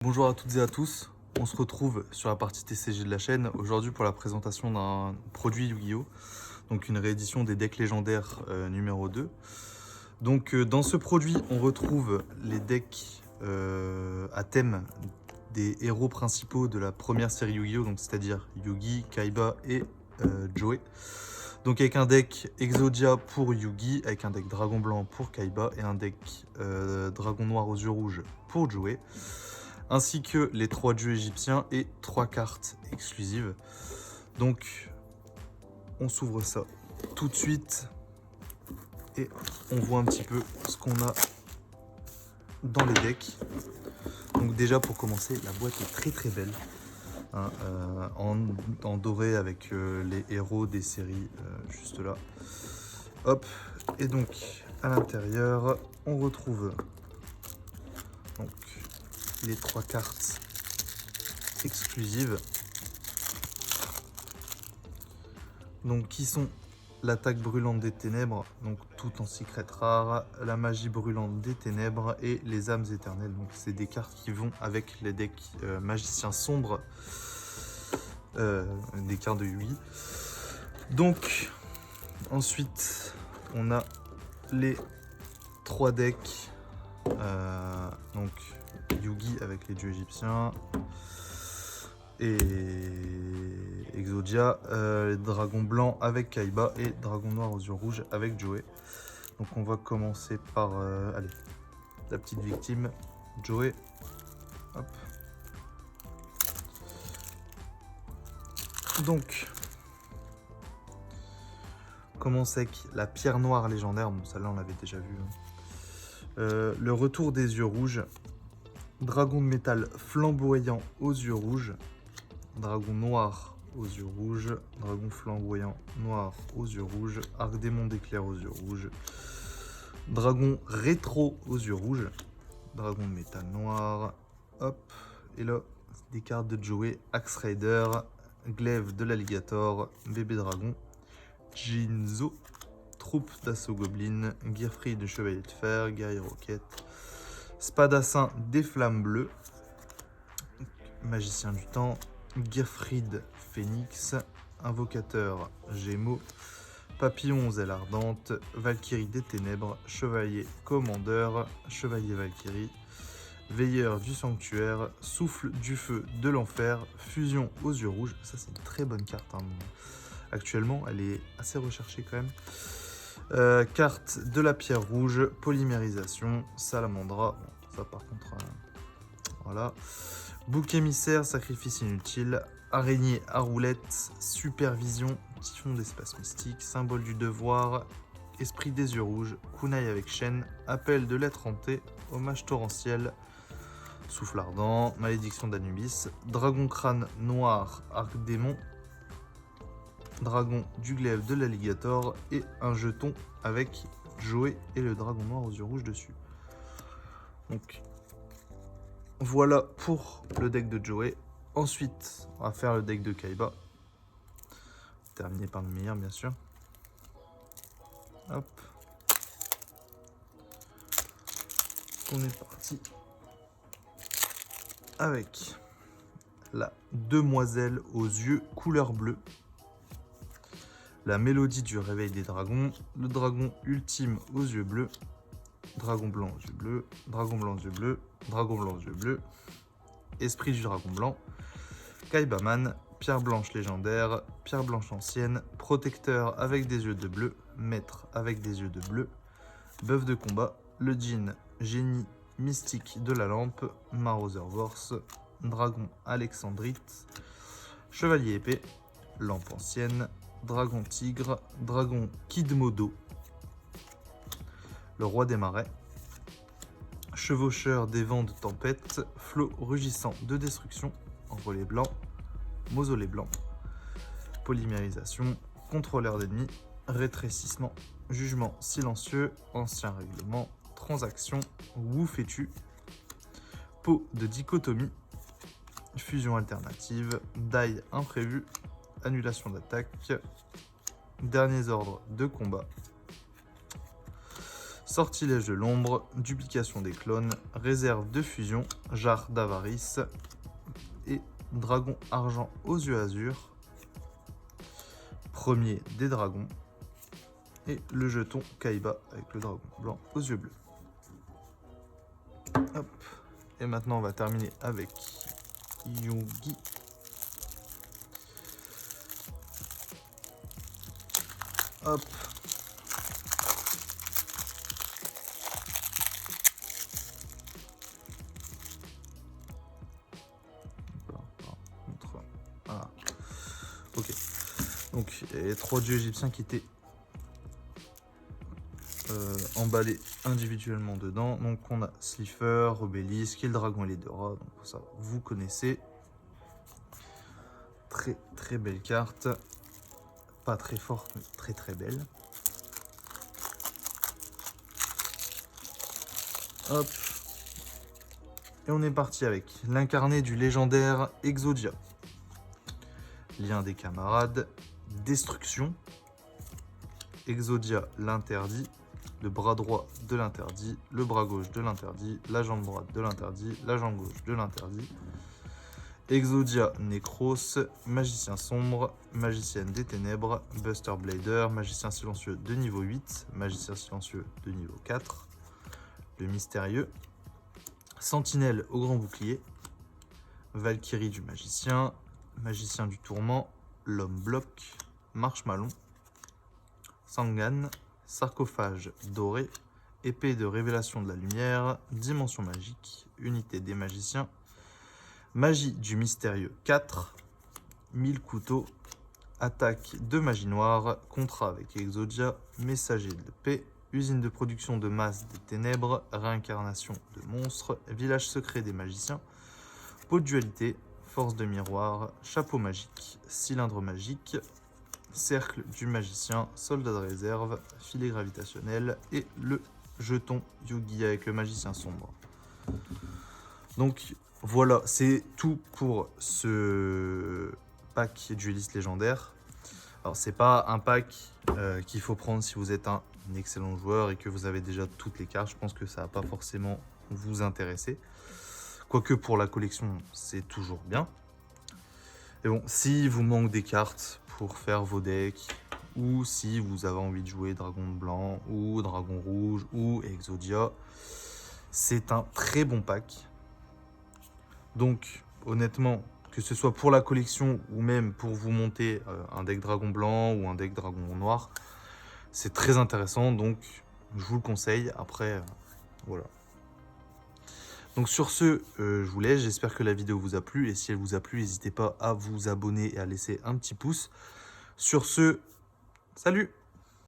Bonjour à toutes et à tous, on se retrouve sur la partie TCG de la chaîne aujourd'hui pour la présentation d'un produit Yu-Gi-Oh! Donc une réédition des decks légendaires numéro 2. Donc dans ce produit on retrouve les decks à thème des héros principaux de la première série Yu-Gi-Oh! Donc c'est-à-dire Yugi, Kaiba et Joey. Donc avec un deck Exodia pour Yugi, avec un deck Dragon Blanc pour Kaiba et un deck Dragon Noir aux yeux rouges pour Joey, ainsi que les 3 dieux égyptiens et 3 cartes exclusives. Donc on s'ouvre ça tout de suite et on voit un petit peu ce qu'on a dans les decks. Donc déjà pour commencer, la boîte est très très belle, hein, en doré avec les héros des séries juste là. Hop, et donc à l'intérieur on retrouve donc les 3 cartes exclusives, donc qui sont l'attaque brûlante des ténèbres, donc tout en secret rare, la magie brûlante des ténèbres et les âmes éternelles. Donc c'est des cartes qui vont avec les decks magiciens sombres, des cartes de Yugi. Donc ensuite on a les 3 decks, donc Yugi avec les dieux égyptiens et Exodia, Dragon Blanc avec Kaiba et Dragon Noir aux yeux rouges avec Joey. Donc on va commencer par allez, la petite victime, Joey. Hop. Donc on commence avec la pierre noire légendaire, bon celle-là on l'avait déjà vue, hein. Le retour des yeux rouges, dragon de métal flamboyant aux yeux rouges, dragon noir aux yeux rouges, dragon flamboyant noir aux yeux rouges, arc-démon d'éclair aux yeux rouges, dragon rétro aux yeux rouges, dragon de métal noir, hop, et là, des cartes de Joey, Axe Raider, glaive de l'alligator, bébé dragon, Jinzo, troupe d'assaut goblin, Gearfried de chevalier de fer, guerrier roquette, spadassin des flammes bleues, magicien du temps, Gearfried Phénix, invocateur Gémeaux, papillon aux ailes ardentes, Valkyrie des ténèbres, chevalier commandeur, chevalier Valkyrie, veilleur du sanctuaire, souffle du feu de l'enfer, fusion aux yeux rouges. Ça c'est une très bonne carte, hein. Actuellement elle est assez recherchée quand même. Carte de la pierre rouge, polymérisation, salamandra, bon, ça par contre voilà. Bouc émissaire, sacrifice inutile, araignée à roulette, supervision, typhon d'espace mystique, symbole du devoir, esprit des yeux rouges, kunai avec chaîne, appel de l'être hanté, hommage torrentiel, souffle ardent, malédiction d'Anubis, dragon crâne noir, arc démon, dragon du glaive de l'alligator et un jeton avec Joey et le dragon noir aux yeux rouges dessus. Donc voilà pour le deck de Joey. Ensuite, on va faire le deck de Kaiba. Terminé par le meilleur, bien sûr. Hop. On est parti avec la demoiselle aux yeux couleur bleue, la mélodie du réveil des dragons, le dragon ultime aux yeux bleus, dragon blanc aux yeux bleus, dragon blanc aux yeux bleus, dragon blanc aux yeux bleus, esprit du dragon blanc, Kaibaman, pierre blanche légendaire, pierre blanche ancienne, protecteur avec des yeux de bleu, maître avec des yeux de bleu, bœuf de combat, le djinn, génie mystique de la lampe, Marauder Vorse, dragon alexandrite, chevalier épée, lampe ancienne, dragon tigre, dragon Kidmodo, le roi des marais, chevaucheur des vents de tempête, flot rugissant de destruction, envolé blanc, mausolée blanc, polymérisation, contrôleur d'ennemis, rétrécissement, jugement silencieux, ancien règlement, transaction, où fais-tu, pot de dichotomie, fusion alternative, die imprévu, annulation d'attaque, derniers ordres de combat, Sortilège de l'ombre, duplication des clones, réserve de fusion, jarre d'avarice et dragon argent aux yeux azur. Premier des dragons et le jeton Kaiba avec le dragon blanc aux yeux bleus. Hop. Et maintenant on va terminer avec Yugi. Hop. Voilà. Ok. Donc il y a les 3 dieux égyptiens qui étaient emballés individuellement dedans. Donc on a Slifer, Obélisque, et le dragon et les 2 rats. Donc ça vous connaissez. Très très belle carte. Pas très forte mais très très belle. Hop. Et on est parti avec l'incarné du légendaire Exodia. Lien des camarades, destruction, Exodia l'interdit, le bras droit de l'interdit, le bras gauche de l'interdit, la jambe droite de l'interdit, la jambe gauche de l'interdit, Exodia Necros, magicien sombre, magicienne des ténèbres, Buster Blader, magicien silencieux de niveau 8, magicien silencieux de niveau 4, le mystérieux, sentinelle au grand bouclier, Valkyrie du magicien, magicien du tourment, l'homme bloc, marshmallow, Sangan, sarcophage doré, épée de révélation de la lumière, dimension magique, unité des magiciens, magie du mystérieux 4, 1000 couteaux, attaque de magie noire, contrat avec Exodia, messager de paix, usine de production de masse des ténèbres, réincarnation de monstres, village secret des magiciens, pot de dualité, force de miroir, chapeau magique, cylindre magique, cercle du magicien, soldat de réserve, filet gravitationnel et le jeton Yugi avec le magicien sombre. Donc voilà, c'est tout pour ce pack dueliste légendaire. Alors c'est pas un pack qu'il faut prendre si vous êtes un excellent joueur et que vous avez déjà toutes les cartes. Je pense que ça va pas forcément vous intéresser. Quoique pour la collection, c'est toujours bien. Et bon, si vous manque des cartes pour faire vos decks, ou si vous avez envie de jouer Dragon Blanc, ou Dragon Rouge, ou Exodia, c'est un très bon pack. Donc, honnêtement, que ce soit pour la collection, ou même pour vous monter un deck Dragon Blanc, ou un deck Dragon Noir, c'est très intéressant, donc je vous le conseille. Après, voilà. Donc sur ce, je vous laisse, j'espère que la vidéo vous a plu, et si elle vous a plu, n'hésitez pas à vous abonner et à laisser un petit pouce. Sur ce, salut!